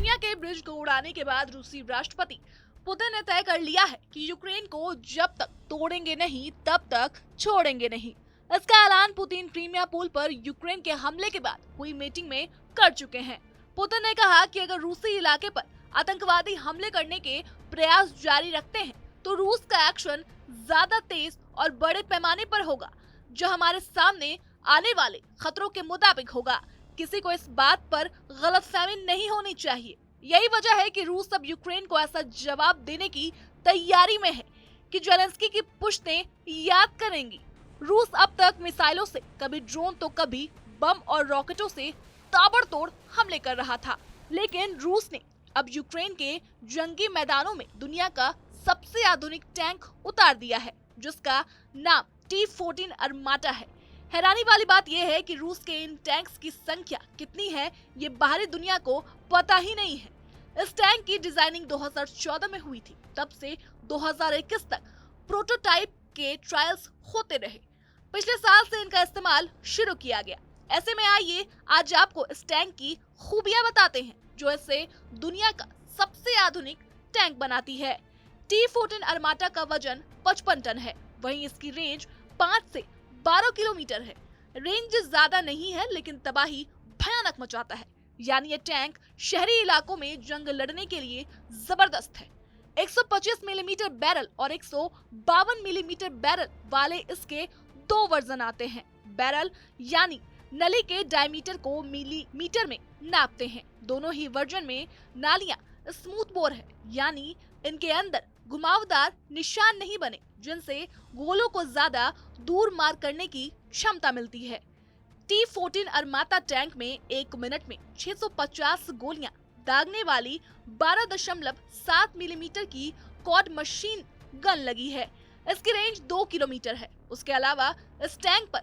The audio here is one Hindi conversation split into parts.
क्रीमिया के ब्रिज को उड़ाने के बाद रूसी राष्ट्रपति पुतिन ने तय कर लिया है कि यूक्रेन को जब तक तोड़ेंगे नहीं तब तक छोड़ेंगे नहीं। इसका ऐलान पुतिन क्रीमिया पुल पर यूक्रेन के हमले के बाद हुई मीटिंग में कर चुके हैं। पुतिन ने कहा कि अगर रूसी इलाके पर आतंकवादी हमले करने के प्रयास जारी रखते हैं तो रूस का एक्शन ज्यादा तेज और बड़े पैमाने पर होगा, जो हमारे सामने आने वाले खतरों के मुताबिक होगा। किसी को इस बात पर गलतफहमी नहीं होनी चाहिए। यही वजह है कि रूस अब यूक्रेन को ऐसा जवाब देने की तैयारी में है कि जेलेंस्की की पुश्तें याद करेंगी। रूस अब तक मिसाइलों से, कभी ड्रोन तो कभी बम और रॉकेटों से ताबड़तोड़ हमले कर रहा था, लेकिन रूस ने अब यूक्रेन के जंगी मैदानों में दुनिया का सबसे आधुनिक टैंक उतार दिया है, जिसका नाम T-14 अरमाटा है। हैरानी वाली बात यह है कि रूस के इन टैंक्स की संख्या कितनी है ये बाहरी दुनिया को पता ही नहीं है। इस टैंक की डिजाइनिंग 2014 में हुई थी। तब से 2021 तक प्रोटोटाइप के ट्रायल्स होते रहे। पिछले साल से इनका इस्तेमाल शुरू किया गया। ऐसे में आइए आज आपको इस टैंक की खूबियां बताते हैं, जो इसे दुनिया का सबसे आधुनिक टैंक बनाती है। T-14 अरमाटा का वजन 55 टन है। वहीं इसकी रेंज 5 से 12 किलोमीटर है। रेंज ज्यादा नहीं है, लेकिन तबाही भयानक मचाता है। यानी ये टैंक शहरी इलाकों में जंग लड़ने के लिए जबरदस्त है। 125 मिलीमीटर बैरल और 152 मिलीमीटर बैरल वाले इसके दो वर्जन आते हैं। बैरल यानी नली के डायमीटर को मिलीमीटर में नापते हैं। दोनों ही वर्जन में नालियां स्मूथ बोर है, यानी इनके अंदर घुमावदार निशान नहीं बने, जिनसे गोलों को ज्यादा दूर मार करने की क्षमता मिलती है। T-14 अरमाटा टैंक में 1 मिनट में 650 गोलियां दागने वाली 12.7 मिलीमीटर की क्वाड मशीन गन लगी है। इसकी रेंज 2 किलोमीटर है। उसके अलावा इस टैंक पर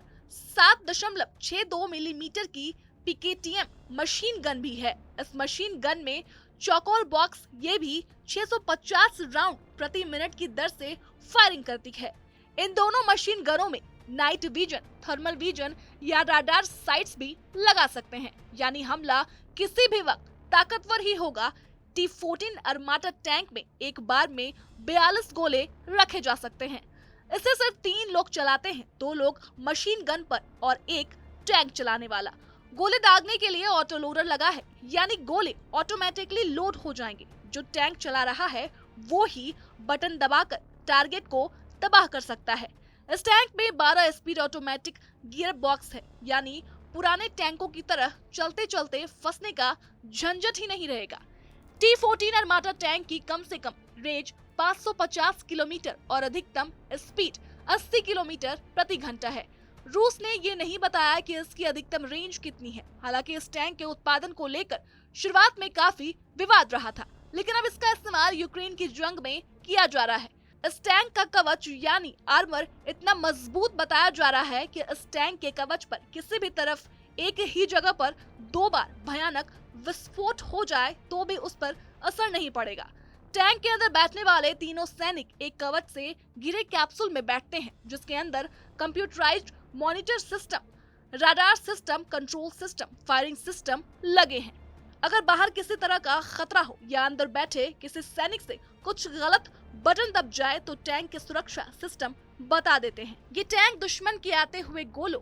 7.62 मिलीमीटर की PKTM मशीन गन भी है। इस मशीन गन में चौकोर बॉक्स ये भी 650 राउंड प्रति मिनट की दर से फायरिंग करती है। इन दोनों मशीन गनों में नाइट विजन, थर्मल विजन या राडार साइट्स भी लगा सकते हैं, यानी हमला किसी भी वक्त ताकतवर ही होगा। T-14 अरमाटा टैंक में एक बार में 42 गोले रखे जा सकते हैं। इसे सिर्फ 3 लोग चलाते हैं, 2 लोग मशीन गन पर और 1 टैंक चलाने वाला। गोले दागने के लिए ऑटो लोडर लगा है, यानी गोले ऑटोमेटिकली लोड हो जाएंगे। जो टैंक चला रहा है वो ही बटन दबाकर टारगेट को तबाह कर सकता है। इस टैंक में 12 स्पीड ऑटोमेटिक गियर बॉक्स है, यानी पुराने टैंकों की तरह चलते चलते फंसने का झंझट ही नहीं रहेगा। T-14 अरमाटा टैंक की कम से कम रेंज 550 किलोमीटर और अधिकतम स्पीड 80 किलोमीटर प्रति घंटा है। रूस ने ये नहीं बताया कि इसकी अधिकतम रेंज कितनी है। हालांकि इस टैंक के उत्पादन को लेकर शुरुआत में काफी विवाद रहा था, लेकिन अब इसका इस्तेमाल यूक्रेन की जंग में किया जा रहा है। इस टैंक का कवच यानी आर्मर इतना मजबूत बताया जा रहा है कि इस टैंक के कवच पर किसी भी तरफ एक ही जगह पर 2 बार भयानक विस्फोट हो जाए तो भी उस पर असर नहीं पड़ेगा। टैंक के अंदर बैठने वाले तीनों सैनिक एक कवच से घिरे कैप्सूल में बैठते हैं, जिसके अंदर computerised monitor system, radar system, control system, firing system लगे हैं। अगर बाहर किसी तरह का खतरा हो या अंदर बैठे किसी सैनिक से कुछ गलत बटन दब जाए तो टैंक के सुरक्षा सिस्टम बता देते हैं। ये टैंक दुश्मन के आते हुए गोलों,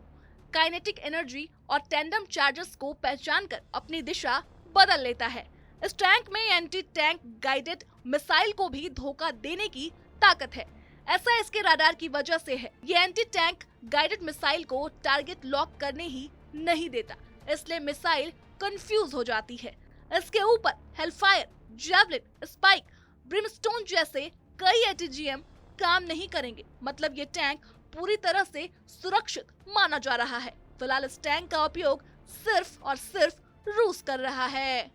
काइनेटिक एनर्जी और टैंडम चार्जेस को पहचान कर अपनी दिशा बदल लेता है। इस टैंक में एंटी टैंक गाइडेड मिसाइल को भी धोखा देने की ताकत है। ऐसा इसके राडार की वजह से है। ये एंटी टैंक गाइडेड मिसाइल को टारगेट लॉक करने ही नहीं देता, इसलिए मिसाइल कंफ्यूज हो जाती है। इसके ऊपर हेलफायर, जैवलिन, स्पाइक, ब्रिमस्टोन जैसे कई ATGM काम नहीं करेंगे। मतलब ये टैंक पूरी तरह से सुरक्षित माना जा रहा है। फिलहाल इस टैंक का उपयोग सिर्फ और सिर्फ रूस कर रहा है।